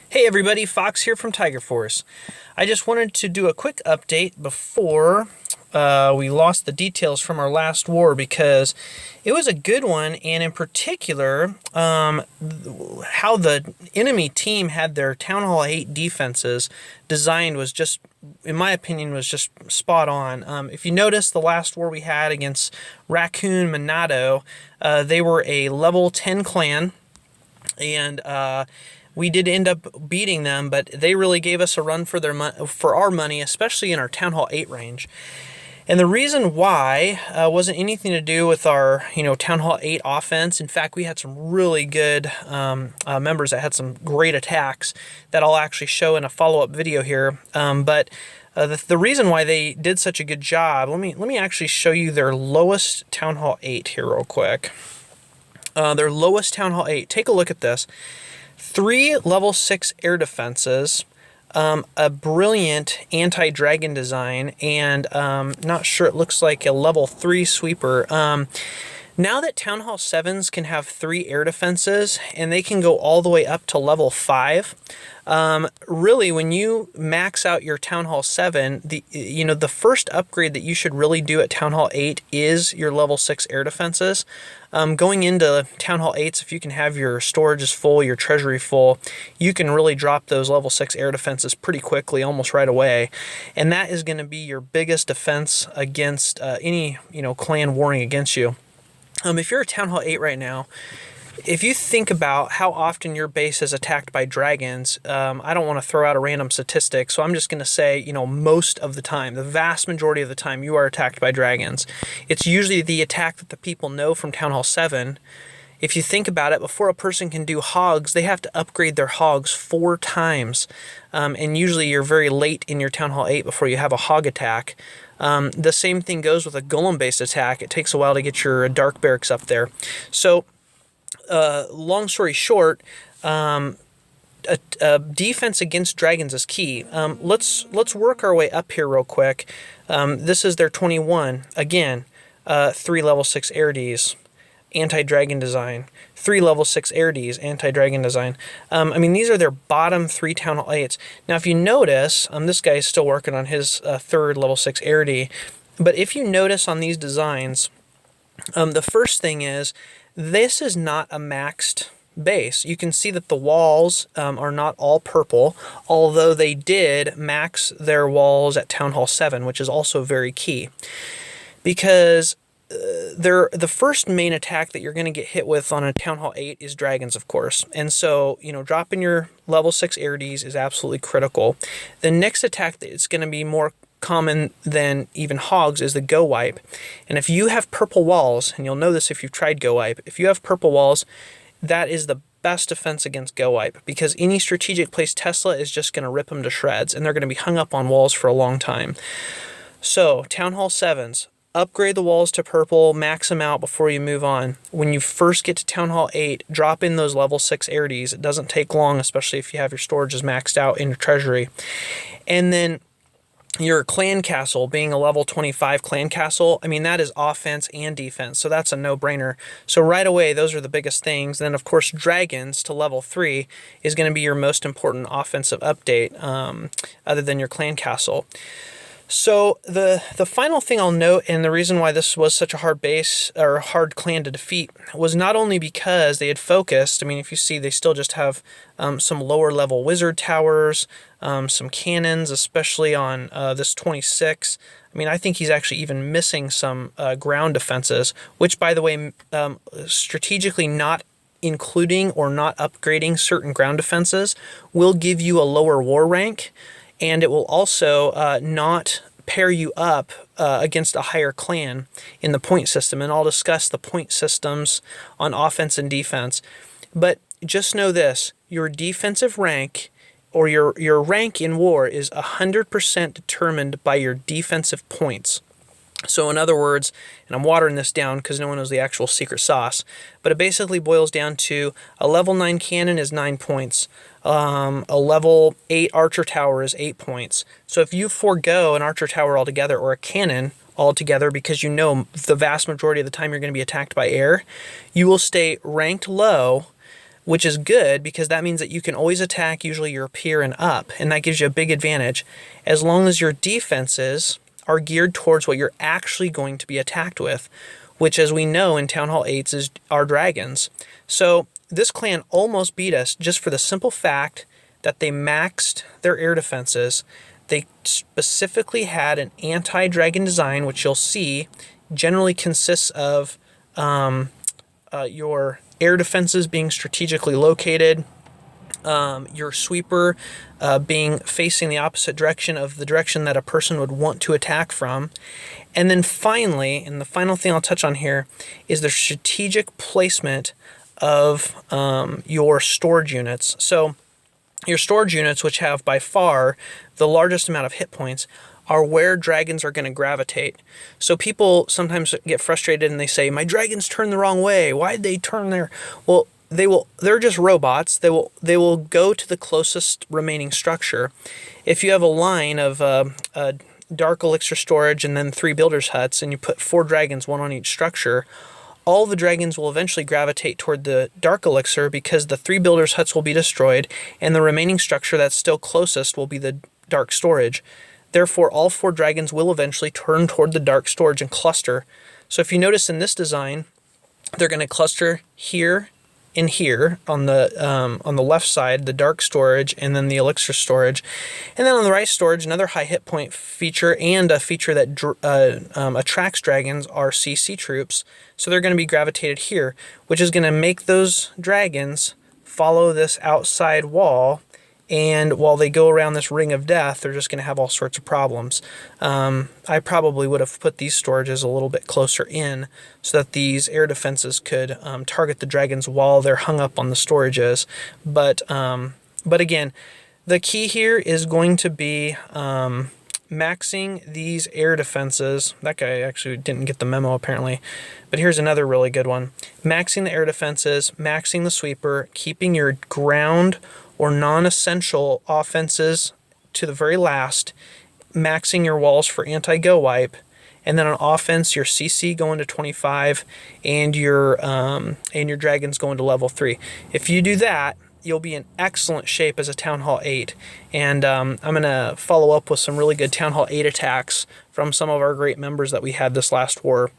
Hey everybody, Fox here from Tiger Force. I just wanted to do a quick update before we lost the details from our last war because it was a good one, and in particular, how the enemy team had their Townhall 8 defenses designed was just, in my opinion, was just spot on. If you notice the last war we had against Raccoon Monado, they were a level 10 clan, and we did end up beating them, but they really gave us a run for our money, especially in our Townhall 8 range. And the reason why wasn't anything to do with our, Townhall 8 offense. In fact, we had some really good members that had some great attacks that I'll actually show in a follow-up video here. But the reason why they did such a good job, let me actually show you their lowest Townhall 8 here real quick. Their lowest Townhall 8. Take a look at this. 3 level 6 air defenses, a brilliant anti-dragon design, and not sure, it looks like a level 3 sweeper. Now that Townhall 7s can have 3 air defenses and they can go all the way up to level 5, really when you max out your Townhall 7, the first upgrade that you should really do at Townhall 8 is your level 6 air defenses. Going into Townhall 8s, if you can have your storages full, your treasury full, you can really drop those level 6 air defenses pretty quickly, almost right away. And that is going to be your biggest defense against any clan warring against you. If you're a Townhall 8 right now, if you think about how often your base is attacked by dragons, I don't want to throw out a random statistic, so I'm just going to say, most of the time, the vast majority of the time, you are attacked by dragons. It's usually the attack that the people know from Townhall 7. If you think about it, before a person can do hogs, they have to upgrade their hogs 4 times. And usually you're very late in your Townhall 8 before you have a hog attack. The same thing goes with a golem-based attack. It takes a while to get your dark barracks up there. So, long story short, defense against dragons is key. Let's work our way up here real quick. This is their 21. Again, 3 level 6 air Ds, anti-dragon design. 3 level 6 air Ds, anti-dragon design. These are their bottom 3 Townhall 8s. Now, if you notice, this guy is still working on his 3rd level 6 air D. But if you notice on these designs, the first thing is, this is not a maxed base. You can see that the walls are not all purple, although they did max their walls at Townhall 7, which is also very key. Because the first main attack that you're going to get hit with on a Townhall 8 is dragons, of course. And so, dropping your level 6 air Ds is absolutely critical. The next attack that it's going to be more common than even hogs is the go wipe. And if you have purple walls, and you'll know this if you've tried go wipe, if you have purple walls, that is the best defense against go wipe, because any strategic placed Tesla is just going to rip them to shreds, and they're going to be hung up on walls for a long time. So Townhall 7s, upgrade the walls to purple, max them out before you move on. When you first get to Townhall 8, drop in those level 6 air Ds. It doesn't take long, especially if you have your storages maxed out in your treasury. And then your clan castle, being a level 25 clan castle, that is offense and defense, so that's a no-brainer. So right away, those are the biggest things. Then, of course, dragons to level 3 is going to be your most important offensive update, other than your clan castle. So the final thing I'll note, and the reason why this was such a hard base or hard clan to defeat, was not only because they had focused. If you see, they still just have some lower level wizard towers, some cannons, especially on this 26. I think he's actually even missing some ground defenses, which, by the way, strategically not including or not upgrading certain ground defenses will give you a lower war rank. And it will also not pair you up against a higher clan in the point system. And I'll discuss the point systems on offense and defense. But just know this, your defensive rank, or your rank in war, is 100% determined by your defensive points. So in other words, and I'm watering this down because no one knows the actual secret sauce, but it basically boils down to a level 9 cannon is 9 points. A level 8 archer tower is 8 points. So if you forego an archer tower altogether, or a cannon altogether, because the vast majority of the time you're going to be attacked by air, you will stay ranked low which is good because that means that you can always attack usually your peer and up, and that gives you a big advantage as long as your defenses are geared towards what you're actually going to be attacked with, which, as we know in Town Hall 8s, is our dragons. So this clan almost beat us just for the simple fact that they maxed their air defenses. They specifically had an anti-dragon design, which you'll see generally consists of your air defenses being strategically located, your sweeper being facing the opposite direction of the direction that a person would want to attack from. And then finally, and the final thing I'll touch on here, is the strategic placement of your storage units. So your storage units, which have by far the largest amount of hit points, are where dragons are going to gravitate. So people sometimes get frustrated and they say, my dragons turned the wrong way. Why'd they turn there? Well, they're just robots. They will go to the closest remaining structure. If you have a line of dark elixir storage and then 3 builders' huts, and you put 4 dragons, 1 on each structure, all the dragons will eventually gravitate toward the dark elixir because the 3 builders' huts will be destroyed, and the remaining structure that's still closest will be the dark storage. Therefore, all 4 dragons will eventually turn toward the dark storage and cluster. So if you notice in this design, they're going to cluster here and here on the left side, the dark storage, and then the elixir storage. And then on the right storage, another high hit point feature and a feature that attracts dragons are CC troops. So they're going to be gravitated here, which is going to make those dragons follow this outside wall. And while they go around this ring of death, they're just going to have all sorts of problems. I probably would have put these storages a little bit closer in so that these air defenses could target the dragons while they're hung up on the storages. But again, the key here is going to be maxing these air defenses. That guy actually didn't get the memo apparently, but here's another really good one. Maxing the air defenses, maxing the sweeper, keeping your ground or non-essential offenses to the very last, maxing your walls for anti-go wipe, and then on offense, your CC going to 25, and your dragons going to level 3. If you do that, you'll be in excellent shape as a Town Hall 8. And I'm going to follow up with some really good Town Hall 8 attacks from some of our great members that we had this last war.